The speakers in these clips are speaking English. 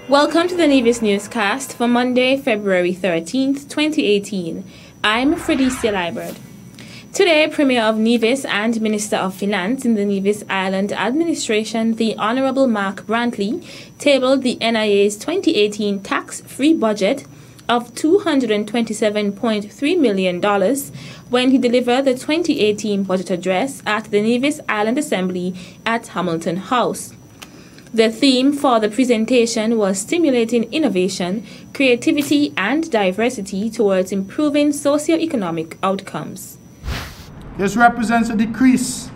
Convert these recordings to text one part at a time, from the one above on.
Welcome to the Nevis Newscast for Monday, February 13th, 2018. I'm Fredicia Liebert. Today, Premier of Nevis and Minister of Finance in the Nevis Island Administration, the Honourable Mark Brantley, tabled the NIA's 2018 tax-free budget of $227.3 million when he delivered the 2018 budget address at the Nevis Island Assembly at Hamilton House. The theme for the presentation was stimulating innovation, creativity and diversity towards improving socio-economic outcomes. This represents a decrease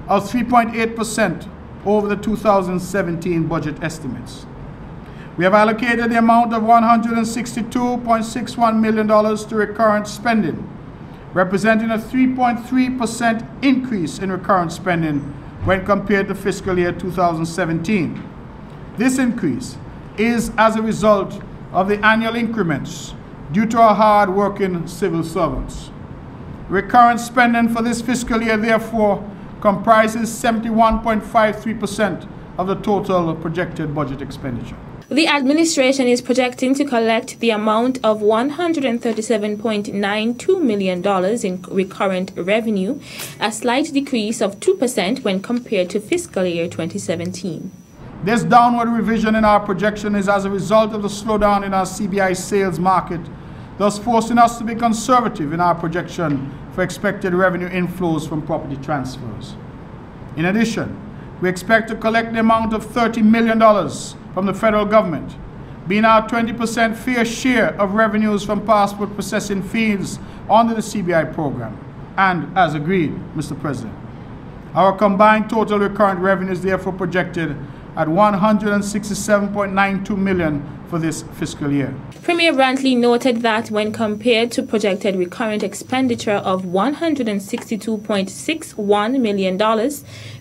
of 3.8% over the 2017 budget estimates. We have allocated the amount of $162.61 million to recurrent spending, representing a 3.3% increase in recurrent spending when compared to fiscal year 2017. This increase is as a result of the annual increments due to our hard-working civil servants. Recurrent spending for this fiscal year, therefore, comprises 71.53% of the total projected budget expenditure. The administration is projecting to collect the amount of $137.92 million in recurrent revenue, a slight decrease of 2% when compared to fiscal year 2017. This downward revision in our projection is as a result of the slowdown in our CBI sales market, thus forcing us to be conservative in our projection for expected revenue inflows from property transfers. In addition, we expect to collect the amount of $30 million from the federal government, being our 20% fair share of revenues from passport processing fees under the CBI program. And as agreed, Mr. President, our combined total recurrent revenue is therefore projected at $167.92 million for this fiscal year. Premier Brantley noted that when compared to projected recurrent expenditure of $162.61 million,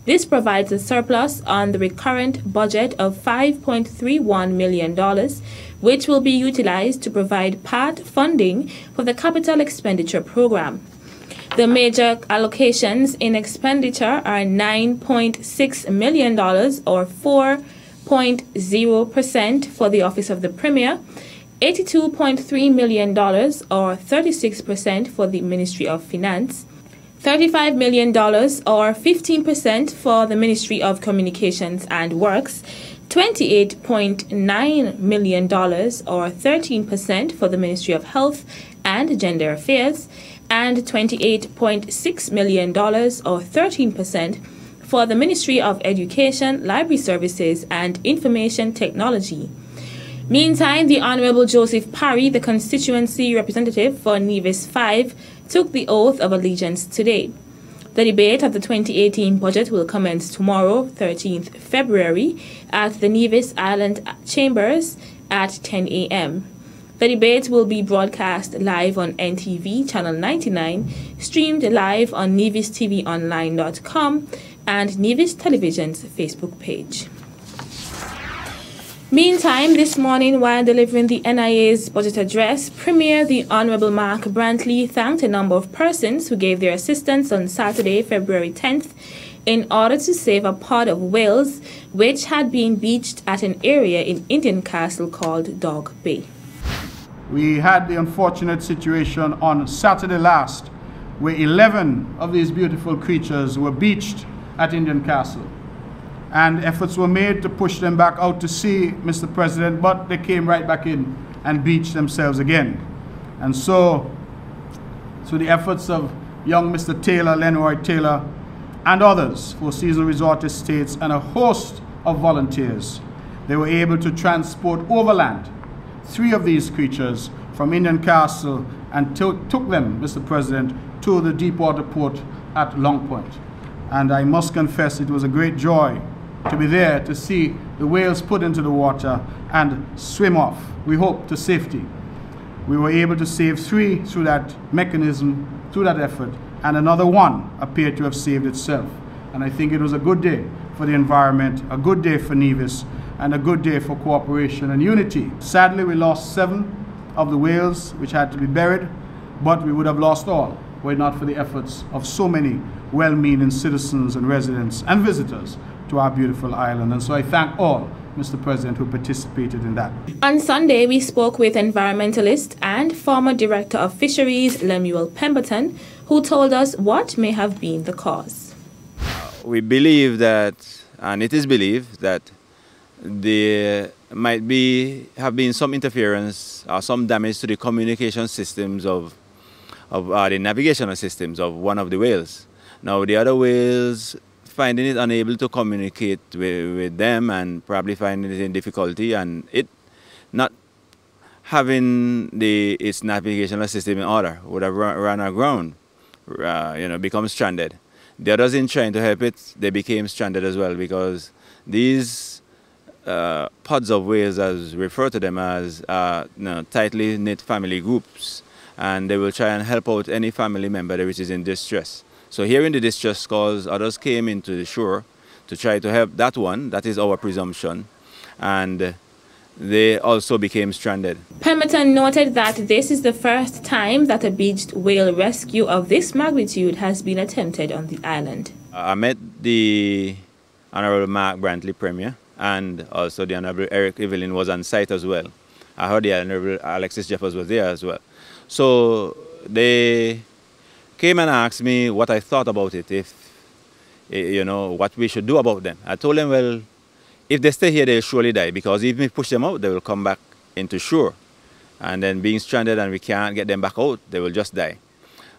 this provides a surplus on the recurrent budget of $5.31 million, which will be utilized to provide part funding for the capital expenditure program. The major allocations in expenditure are $9.6 million or 4.0% for the Office of the Premier, $82.3 million or 36% for the Ministry of Finance, $35 million or 15% for the Ministry of Communications and Works, $28.9 million or 13% for the Ministry of Health and Gender Affairs, and $28.6 million or 13% for the Ministry of Education, Library Services and Information Technology. Meantime, the Honourable Joseph Parry, the constituency representative for Nevis 5, took the oath of allegiance today. The debate of the 2018 budget will commence tomorrow, 13th February, at the Nevis Island Chambers at 10 a.m. The debate will be broadcast live on NTV Channel 99, streamed live on nevistvonline.com and Nevis Television's Facebook page. Meantime, this morning, while delivering the NIA's budget address, Premier the Honourable Mark Brantley thanked a number of persons who gave their assistance on Saturday, February 10th, in order to save a pod of whales which had been beached at an area in Indian Castle called Dog Bay. We had the unfortunate situation on Saturday last where 11 of these beautiful creatures were beached at Indian Castle. And efforts were made to push them back out to sea, Mr. President, but they came right back in and beached themselves again. And so, through the efforts of young Mr. Taylor, Lenroy Taylor, and others, Four Seasons Resort Estates, and a host of volunteers, they were able to transport overland 3 of these creatures from Indian Castle and took them, Mr. President, to the deepwater port at Long Point. And I must confess it was a great joy to be there to see the whales put into the water and swim off, we hope, to safety. We were able to save 3 through that mechanism, through that effort, and another 1 appeared to have saved itself. And I think it was a good day for the environment, a good day for Nevis, and a good day for cooperation and unity. Sadly, we lost 7 of the whales which had to be buried, but we would have lost all were it not for the efforts of so many well-meaning citizens and residents and visitors to our beautiful island. And so I thank all Mr. President, who participated in that. On Sunday, we spoke with environmentalist and former Director of Fisheries, Lemuel Pemberton, who told us what may have been the cause. We believe that, and it is believed, that there might have been some interference or some damage to the communication systems of the navigational systems of one of the whales. Now the other whales finding it unable to communicate with them and probably finding it in difficulty, and it not having its navigational system in order would have run aground, become stranded. The others, in trying to help it, they became stranded as well, because these pods of whales, as refer to them as tightly knit family groups, and they will try and help out any family member which is in distress. So hearing the distress calls, others came into the shore to try to help that one. That is our presumption. And they also became stranded. Pemberton noted that this is the first time that a beached whale rescue of this magnitude has been attempted on the island. I met the Honorable Mark Brantley Premier, and also the Honorable Eric Evelyn was on site as well. I heard the Honorable Alexis Jeffers was there as well. So they came and asked me what I thought about it, what we should do about them. I told them, well, if they stay here, they'll surely die, because if we push them out, they will come back into shore. And then being stranded and we can't get them back out, they will just die.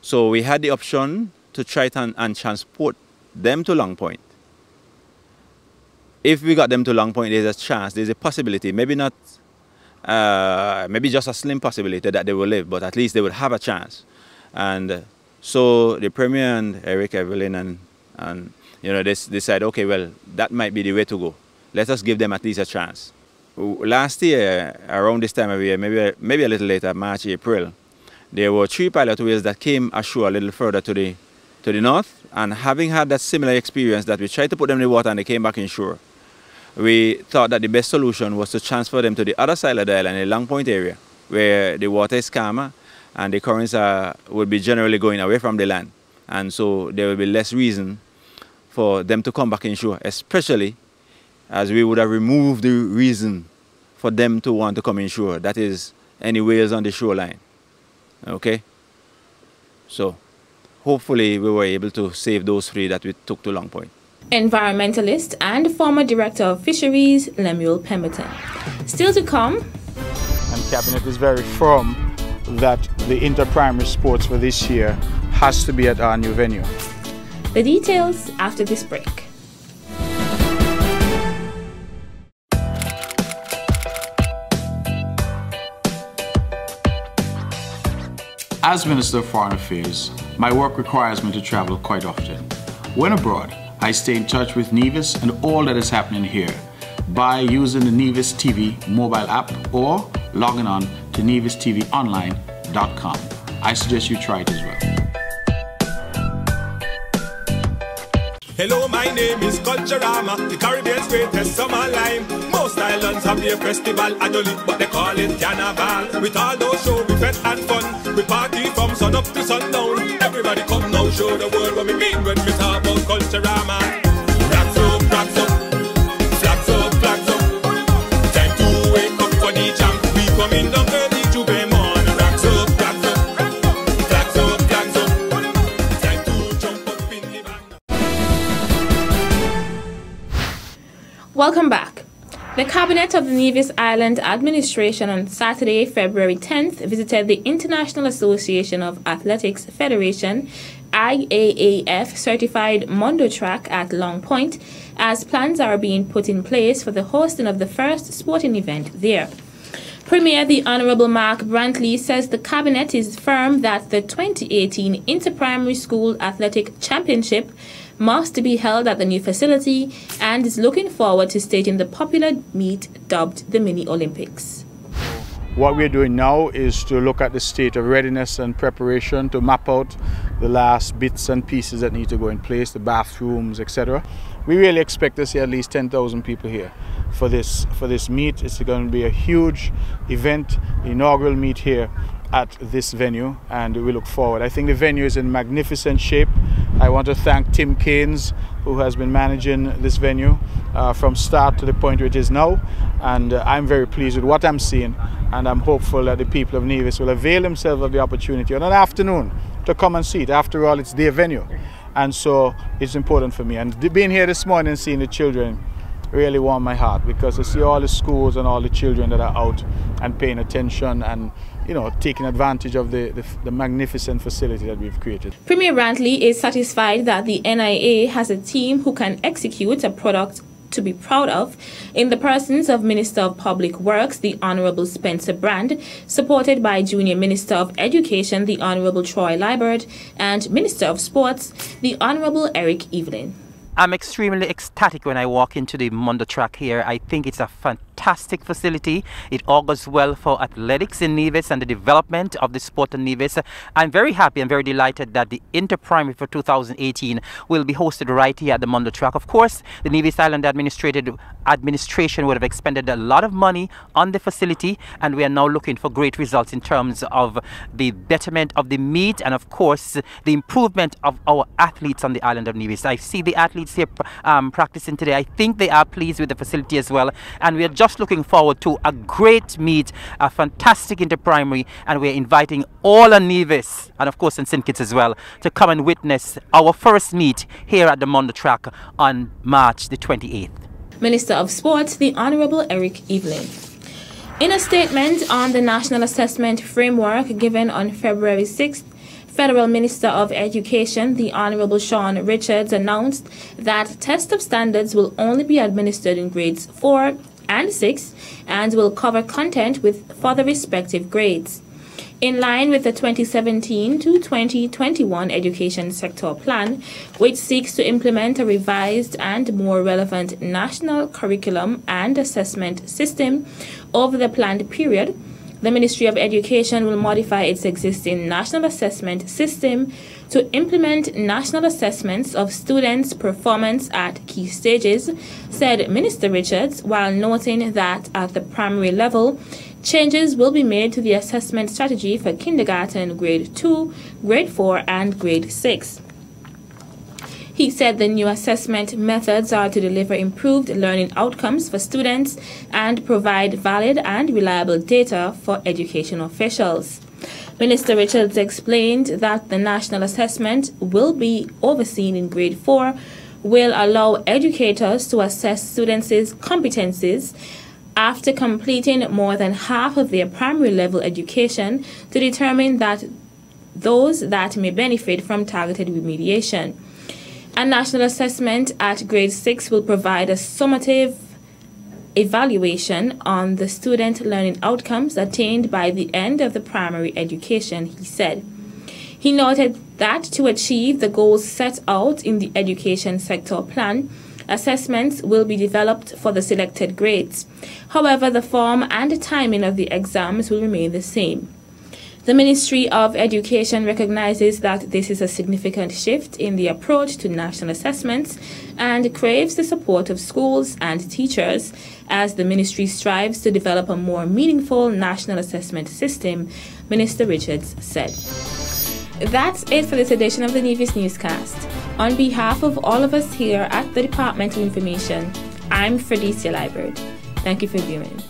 So we had the option to try and transport them to Long Point. If we got them to Long Point, there's a chance, there's a possibility, maybe not, maybe just a slim possibility that they will live, but at least they would have a chance. And so the Premier and Eric Evelyn and they decide, okay, well, that might be the way to go. Let us give them at least a chance. Last year, around this time of year, maybe a little later, March, April, there were 3 pilot whales that came ashore a little further to the north, and having had that similar experience that we tried to put them in the water and they came back inshore, we thought that the best solution was to transfer them to the other side of the island, the Long Point area, where the water is calmer and the currents would be generally going away from the land. And so there will be less reason for them to come back inshore, especially as we would have removed the reason for them to want to come inshore, that is, any whales on the shoreline. Okay? So hopefully we were able to save those 3 that we took to Long Point. Environmentalist and former Director of Fisheries, Lemuel Pemberton. Still to come. And Cabinet is very firm that the inter-primary sports for this year has to be at our new venue. The details after this break. As Minister of Foreign Affairs, my work requires me to travel quite often. When abroad, I stay in touch with Nevis and all that is happening here by using the Nevis TV mobile app or logging on to nevistvonline.com. I suggest you try it as well. Hello, my name is Culturama, the Caribbean's greatest summer line. Most islands have their festival annually, but they call it Carnival. With all those shows, we fete and fun, we party from sun up to sundown. Everybody come now, show the world what we mean when we talk about Culturama. Rocks up, flags up, flags up. Time to wake up for the jam, we coming down early to be morn. Rocks up, flags up, flags up. Time to jump up in the band. Welcome back. The Cabinet of the Nevis Island Administration on Saturday, February 10th, visited the International Association of Athletics Federation, IAAF certified Mondo Track at Long Point, as plans are being put in place for the hosting of the first sporting event there. Premier the Honourable Mark Brantley says the Cabinet is firm that the 2018 Inter-Primary School Athletic Championship must be held at the new facility and is looking forward to staging the popular meet dubbed the Mini Olympics. What we're doing now is to look at the state of readiness and preparation to map out the last bits and pieces that need to go in place, the bathrooms, etc. We really expect to see at least 10,000 people here for this meet. It's going to be a huge event, the inaugural meet here at this venue, and we look forward. I think the venue is in magnificent shape. I want to thank Tim Keynes, who has been managing this venue from start to the point where it is now, and I'm very pleased with what I'm seeing, and I'm hopeful that the people of Nevis will avail themselves of the opportunity on an afternoon to come and see it. After all, it's their venue, and so it's important for me. And being here this morning and seeing the children really warmed my heart, because I see all the schools and all the children that are out and paying attention and, you know, taking advantage of the magnificent facility that we've created. Premier Brantley is satisfied that the NIA has a team who can execute a product to be proud of in the persons of Minister of Public Works, the Honourable Spencer Brand, supported by Junior Minister of Education, the Honourable Troy Liburd, and Minister of Sports, the Honourable Eric Evelyn. I'm extremely ecstatic when I walk into the Mondo track here. I think it's a fantastic facility. It augurs well for athletics in Nevis and the development of the sport in Nevis. I'm very happy and very delighted that the Inter-Primary for 2018 will be hosted right here at the Mondo track. Of course, the Nevis Island administration would have expended a lot of money on the facility, and we are now looking for great results in terms of the betterment of the meet and, of course, the improvement of our athletes on the island of Nevis. I see the athletes here practicing today. I think they are pleased with the facility as well, and we are just looking forward to a great meet, a fantastic Inter-Primary, and we are inviting all of Nevis and of course in St. Kitts as well to come and witness our first meet here at the Mondo track on March the 28th. Minister of Sports, the Honourable Eric Evelyn. In a statement on the National Assessment Framework given on February 6th, Federal Minister of Education, the Honourable Sean Richards, announced that test of standards will only be administered in grades 4 and 6 and will cover content for the respective grades. In line with the 2017 to 2021 Education Sector Plan, which seeks to implement a revised and more relevant national curriculum and assessment system over the planned period, the Ministry of Education will modify its existing national assessment system to implement national assessments of students' performance at key stages, said Minister Richards, while noting that at the primary level, changes will be made to the assessment strategy for kindergarten, grade 2, grade 4, and grade 6. He said the new assessment methods are to deliver improved learning outcomes for students and provide valid and reliable data for education officials. Minister Richards explained that the national assessment will be overseen in grade 4, will allow educators to assess students' competencies after completing more than half of their primary level education to determine that those that may benefit from targeted remediation. A national assessment at grade 6 will provide a summative evaluation on the student learning outcomes attained by the end of the primary education, he said. He noted that to achieve the goals set out in the Education Sector Plan, assessments will be developed for the selected grades. However, the form and timing of the exams will remain the same. The Ministry of Education recognizes that this is a significant shift in the approach to national assessments and craves the support of schools and teachers as the ministry strives to develop a more meaningful national assessment system, Minister Richards said. That's it for this edition of the Nevis Newscast. On behalf of all of us here at the Department of Information, I'm Fredicia Liburd. Thank you for viewing.